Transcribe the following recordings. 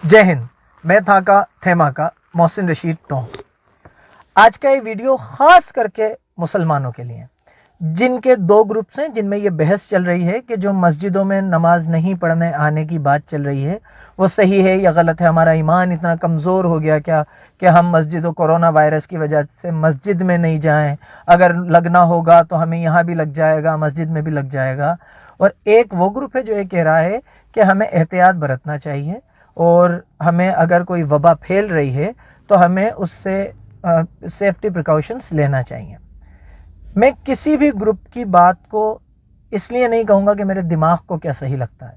जय हिंद। मैं था का थेमा का मोहसिन रशीद टों। आज का ये वीडियो ख़ास करके मुसलमानों के लिए, जिनके दो ग्रुप्स हैं जिनमें ये बहस चल रही है कि जो मस्जिदों में नमाज नहीं पढ़ने आने की बात चल रही है वो सही है या गलत है। हमारा ईमान इतना कमज़ोर हो गया क्या कि हम मस्जिदों कोरोना वायरस की वजह से मस्जिद में नहीं जाएं, अगर लगना होगा तो हमें यहाँ भी लग जाएगा, मस्जिद में भी लग जाएगा। और एक वो ग्रुप है जो ये कह रहा है कि हमें एहतियात बरतना चाहिए और हमें अगर कोई वबा फैल रही है तो हमें उससे सेफ्टी प्रिकॉशंस लेना चाहिए। मैं किसी भी ग्रुप की बात को इसलिए नहीं कहूँगा कि मेरे दिमाग को क्या सही लगता है।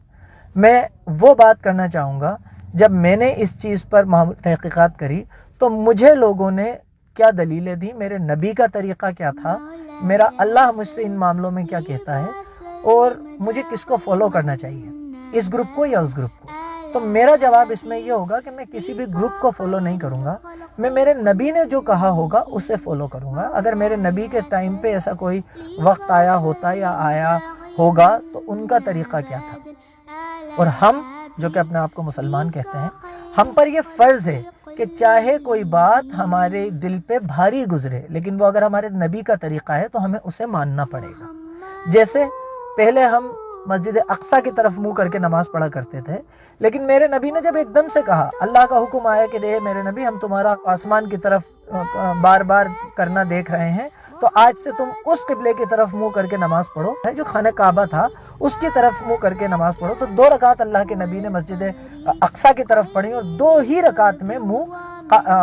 मैं वो बात करना चाहूँगा जब मैंने इस चीज़ पर तहकीकात करी तो मुझे लोगों ने क्या दलीलें दी, मेरे नबी का तरीक़ा क्या था, मेरा अल्लाह मुझसे इन मामलों में क्या कहता है और मुझे किसको फॉलो करना चाहिए, इस ग्रुप को या उस ग्रुप को। तो मेरा जवाब इसमें यह होगा कि मैं किसी भी ग्रुप को फॉलो नहीं करूँगा, मैं मेरे नबी ने जो कहा होगा उसे फॉलो करूँगा। अगर मेरे नबी के टाइम पे ऐसा कोई वक्त आया होता या आया होगा तो उनका तरीक़ा क्या था। और हम जो कि अपने आप को मुसलमान कहते हैं, हम पर यह फ़र्ज़ है कि चाहे कोई बात हमारे दिल पे भारी गुजरे लेकिन वो अगर हमारे नबी का तरीक़ा है तो हमें उसे मानना पड़ेगा। जैसे पहले हम मस्जिद अक्सा की तरफ मुंह करके नमाज पढ़ा करते थे, लेकिन मेरे नबी ने जब एकदम से कहा, अल्लाह का हुक्म आया कि दे मेरे नबी हम तुम्हारा आसमान की तरफ बार बार करना देख रहे हैं, तो आज से तुम उस किबले की तरफ मुंह करके नमाज पढ़ो, जो खाने काबा था उसकी तरफ मुंह करके नमाज पढ़ो। तो 2 रकात अल्लाह के नबी ने मस्जिद अक्सा की तरफ पढ़ी और 2 ही रकात में मुंह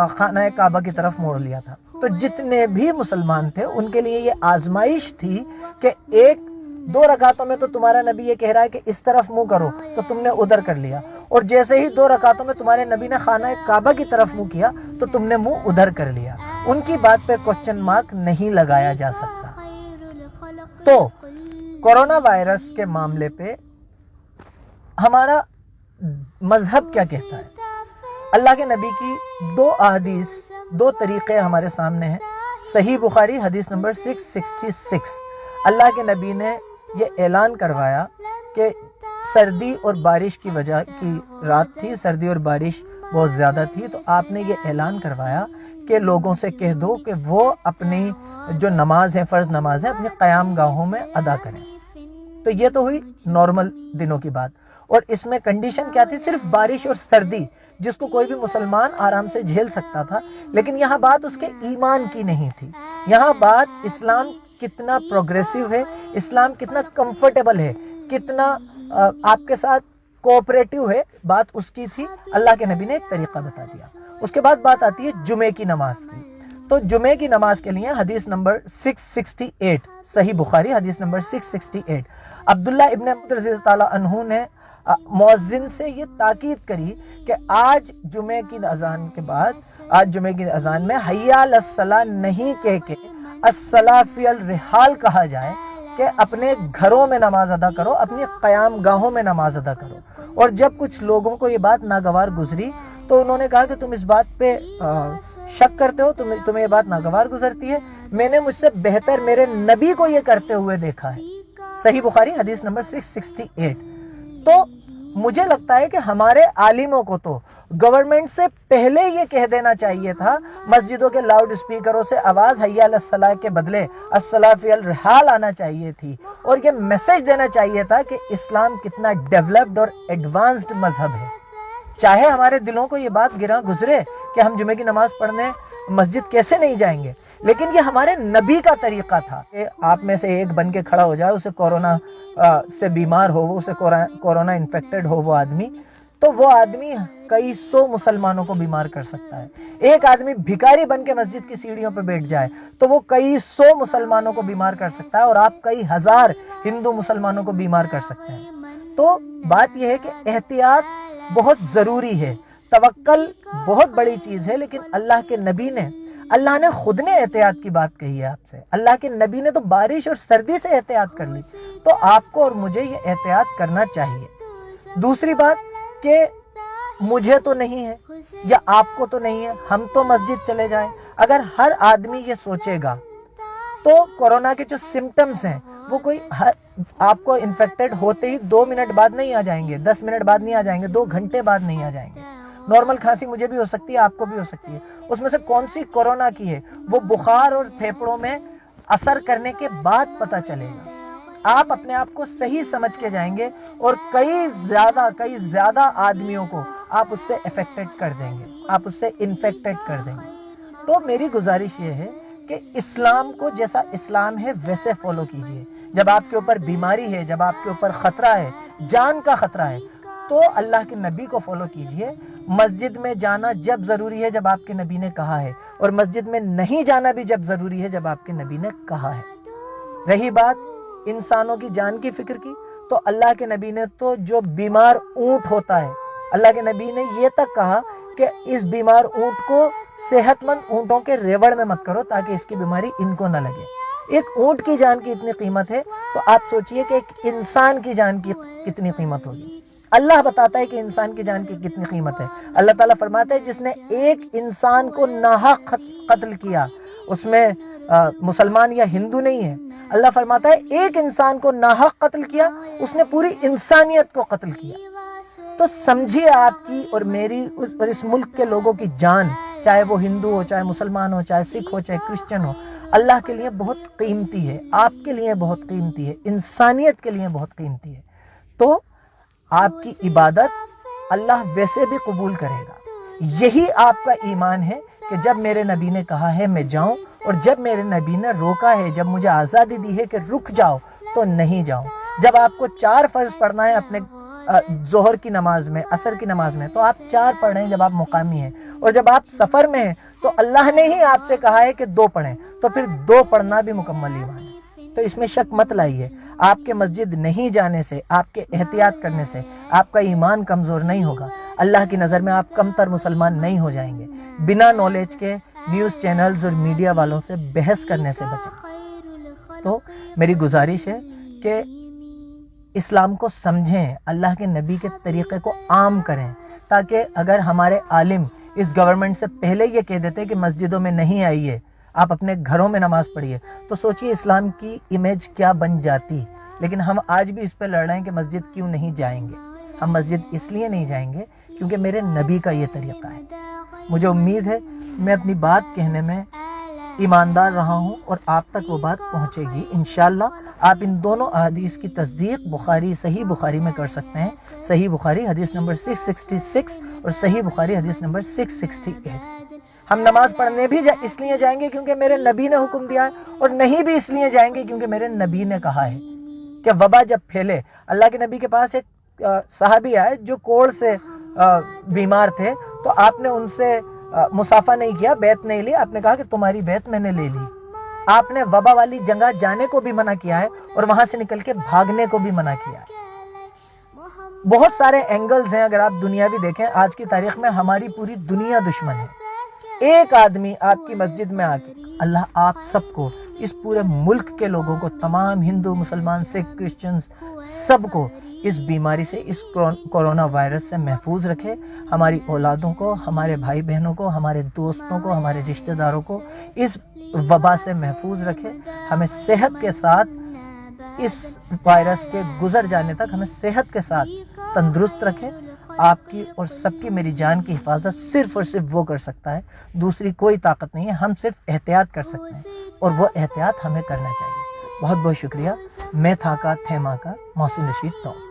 खाना काबा की तरफ मोड़ लिया था। तो जितने भी मुसलमान थे उनके लिए ये आजमाइश थी कि 1-2 रकातों में तो तुम्हारा नबी ये कह रहा है कि इस तरफ मुंह करो तो तुमने उधर कर लिया, और जैसे ही 2 रकातों में तुम्हारे नबी ने खाना काबा की तरफ मुंह किया तो तुमने मुंह उधर कर लिया। उनकी बात पे क्वेश्चन मार्क नहीं लगाया जा सकता। तो कोरोना वायरस के मामले पे हमारा मजहब क्या कहता है। अल्लाह के नबी की 2 अहदीस, 2 तरीक़े हमारे सामने हैं। सही बुखारी हदीस नंबर 666, अल्लाह के नबी ने ये ऐलान करवाया कि सर्दी और बारिश की वजह की रात थी, सर्दी और बारिश बहुत ज़्यादा थी, तो आपने ये ऐलान करवाया कि लोगों से कह दो कि वो अपनी जो नमाज है, फ़र्ज़ नमाज है, अपनी क़याम गाहों में अदा करें। तो ये तो हुई नॉर्मल दिनों की बात, और इसमें कंडीशन क्या थी, सिर्फ बारिश और सर्दी जिसको कोई भी मुसलमान आराम से झेल सकता था। लेकिन यहाँ बात उसके ईमान की नहीं थी, यहाँ बात इस्लाम कितना प्रोग्रेसिव है, इस्लाम कितना कंफर्टेबल है, कितना आपके साथ कोऑपरेटिव है, बात उसकी थी। अल्लाह के नबी ने एक तरीक़ा बता दिया। उसके बाद बात आती है जुमे की नमाज की। तो जुमे की नमाज के लिए हदीस नंबर 668, सही बुखारी हदीस नंबर 668, अब्दुल्ला इब्न अमर रज़ी ताला अन्हु ने मुअज्जिन से ये ताकीद करी कि आज जुमे की अजान के बाद, आज जुमे की अजान में हय्या अलस्सलाह नहीं कह के अस्सलाह फिल रिहाल कहा जाए कि अपने घरों में नमाज अदा करो, अपनी क़याम गाहों में नमाज अदा करो। और जब कुछ लोगों को ये बात नागवार गुजरी तो उन्होंने कहा कि तुम इस बात पे शक करते हो, तुम्हें ये बात नागवार गुजरती है, मैंने मुझसे बेहतर मेरे नबी को ये करते हुए देखा है। सही बुखारी हदीस नंबर 668। तो मुझे लगता है कि हमारे आलिमों को तो गवर्नमेंट से पहले ये कह देना चाहिए था, मस्जिदों के लाउड स्पीकरों से आवाज़ हय्या अलस्सलाह के बदले अस्सलाह फिल रिहाल आना चाहिए थी, और ये मैसेज देना चाहिए था कि इस्लाम कितना डेवलप्ड और एडवांस्ड मजहब है। चाहे हमारे दिलों को ये बात गिरा गुजरे कि हम जुमे की नमाज पढ़ने मस्जिद कैसे नहीं जाएंगे, लेकिन ये हमारे नबी का तरीक़ा था कि आप में से एक बन के खड़ा हो जाए, उसे कोरोना से बीमार हो, वो उसे कोरोना इन्फेक्टेड हो वो आदमी, तो वो आदमी कई 100 मुसलमानों को बीमार कर सकता है। एक आदमी भिखारी बन के मस्जिद की सीढ़ियों पे बैठ जाए तो वो कई 100 मुसलमानों को बीमार कर सकता है, और आप कई हज़ार हिंदू मुसलमानों को बीमार कर सकते हैं। तो बात यह है कि एहतियात बहुत ज़रूरी है, तवक्कल बहुत बड़ी चीज़ है, लेकिन अल्लाह ने खुद ने एहतियात की बात कही है आपसे। अल्लाह के नबी ने तो बारिश और सर्दी से एहतियात कर ली, तो आपको और मुझे ये एहतियात करना चाहिए। दूसरी बात कि मुझे तो नहीं है या आपको तो नहीं है, हम तो मस्जिद चले जाएं। अगर हर आदमी ये सोचेगा तो कोरोना के जो सिम्टम्स हैं वो कोई आपको इन्फेक्टेड होते ही 2 मिनट बाद नहीं आ जाएंगे, 10 मिनट बाद नहीं आ जाएंगे, 2 घंटे बाद नहीं आ जाएंगे। نارمل کھانسی مجھے بھی ہو سکتی ہے، آپ کو بھی ہو سکتی ہے، اس میں سے کون سی کورونا کی ہے وہ بخار اور پھیپڑوں میں اثر کرنے کے بعد پتہ چلے گا۔ آپ اپنے آپ کو صحیح سمجھ کے جائیں گے اور کئی زیادہ آدمیوں کو آپ اس سے افیکٹڈ کر دیں گے، آپ اس سے انفیکٹڈ کر دیں گے۔ تو میری گزارش یہ ہے کہ اسلام کو جیسا اسلام ہے ویسے فالو کیجئے۔ جب آپ کے اوپر بیماری ہے، جب آپ کے اوپر خطرہ ہے، جان کا خطرہ ہے، تو اللہ کے نبی کو فالو کیجئے۔ مسجد میں جانا جب ضروری ہے جب آپ کے نبی نے کہا ہے، اور مسجد میں نہیں جانا بھی جب ضروری ہے جب آپ کے نبی نے کہا ہے۔ رہی بات انسانوں کی جان کی فکر کی، تو اللہ کے نبی نے تو جو بیمار اونٹ ہوتا ہے، اللہ کے نبی نے یہ تک کہا کہ اس بیمار اونٹ کو صحت مند اونٹوں کے ریوڑ میں مت کرو تاکہ اس کی بیماری ان کو نہ لگے۔ ایک اونٹ کی جان کی اتنی قیمت ہے تو آپ سوچئے کہ ایک انسان کی جان کی کتنی قیمت ہوگی۔ اللہ بتاتا ہے کہ انسان کی جان کی کتنی قیمت ہے۔ اللہ تعالیٰ فرماتا ہے جس نے ایک انسان کو ناحق قتل کیا، اس میں مسلمان یا ہندو نہیں ہے، اللہ فرماتا ہے ایک انسان کو ناحق قتل کیا، اس نے پوری انسانیت کو قتل کیا۔ تو سمجھیے آپ کی اور میری اور اس ملک کے لوگوں کی جان، چاہے وہ ہندو ہو، چاہے مسلمان ہو، چاہے سکھ ہو، چاہے کرسچن ہو، اللہ کے لیے بہت قیمتی ہے، آپ کے لیے بہت قیمتی ہے، انسانیت کے لیے بہت قیمتی ہے۔ تو آپ کی عبادت اللہ ویسے بھی قبول کرے گا۔ یہی آپ کا ایمان ہے کہ جب میرے نبی نے کہا ہے میں جاؤں، اور جب میرے نبی نے روکا ہے، جب مجھے آزادی دی ہے کہ رک جاؤ تو نہیں جاؤں۔ جب آپ کو 4 فرض پڑھنا ہے اپنے ظہر کی نماز میں، عصر کی نماز میں، تو آپ 4 پڑھ رہے ہیں جب آپ مقامی ہیں، اور جب آپ سفر میں ہیں تو اللہ نے ہی آپ سے کہا ہے کہ 2 پڑھیں، تو پھر 2 پڑھنا بھی مکمل ایمان ہے۔ تو اس میں شک مت لائیے، آپ کے مسجد نہیں جانے سے، آپ کے احتیاط کرنے سے آپ کا ایمان کمزور نہیں ہوگا، اللہ کی نظر میں آپ کم تر مسلمان نہیں ہو جائیں گے۔ بنا نالج کے نیوز چینلز اور میڈیا والوں سے بحث کرنے سے بچیں۔ تو میری گزارش ہے کہ اسلام کو سمجھیں، اللہ کے نبی کے طریقے کو عام کریں، تاکہ اگر ہمارے عالم اس گورنمنٹ سے پہلے یہ کہہ دیتے کہ مسجدوں میں نہیں آئیے، آپ اپنے گھروں میں نماز پڑھیے، تو سوچئے اسلام کی امیج کیا بن جاتی۔ لیکن ہم آج بھی اس پہ لڑ رہے ہیں کہ مسجد کیوں نہیں جائیں گے۔ ہم مسجد اس لیے نہیں جائیں گے کیونکہ میرے نبی کا یہ طریقہ ہے۔ مجھے امید ہے میں اپنی بات کہنے میں ایماندار رہا ہوں اور آپ تک وہ بات پہنچے گی انشاءاللہ۔ آپ ان دونوں احادیث کی تصدیق صحیح بخاری میں کر سکتے ہیں۔ صحیح بخاری حدیث نمبر 666 اور صحیح بخاری حدیث نمبر 668۔ ہم نماز پڑھنے بھی اس لیے جائیں گے کیونکہ میرے نبی نے حکم دیا ہے، اور نہیں بھی اس لیے جائیں گے کیونکہ میرے نبی نے کہا ہے کہ وبا جب پھیلے، اللہ کے نبی کے پاس ایک صحابی آئے جو کوڑ سے بیمار تھے، تو آپ نے ان سے مصافحہ نہیں کیا، بیعت نہیں لی، آپ نے کہا کہ تمہاری بیعت میں نے لے لی۔ آپ نے وبا والی جگہ جانے کو بھی منع کیا ہے اور وہاں سے نکل کے بھاگنے کو بھی منع کیا ہے۔ بہت سارے اینگلز ہیں، اگر آپ دنیاوی دیکھیں آج کی تاریخ میں ہماری پوری دنیا دشمن ہے۔ ایک آدمی آپ کی مسجد میں آ کے، اللہ آپ سب کو، اس پورے ملک کے لوگوں کو، تمام ہندو، مسلمان، سکھ، کرسچنز، سب کو اس بیماری سے، اس کورونا وائرس سے محفوظ رکھے۔ ہماری اولادوں کو، ہمارے بھائی بہنوں کو، ہمارے دوستوں کو، ہمارے رشتہ داروں کو اس وبا سے محفوظ رکھے۔ ہمیں صحت کے ساتھ اس وائرس کے گزر جانے تک ہمیں صحت کے ساتھ تندرست رکھے۔ آپ کی اور سب کی، میری جان کی حفاظت صرف اور صرف وہ کر سکتا ہے، دوسری کوئی طاقت نہیں ہے۔ ہم صرف احتیاط کر سکتے ہیں اور وہ احتیاط ہمیں کرنا چاہیے۔ بہت بہت شکریہ۔ میں تھا کا تھے ماں کا محسن رشید ٹاپ۔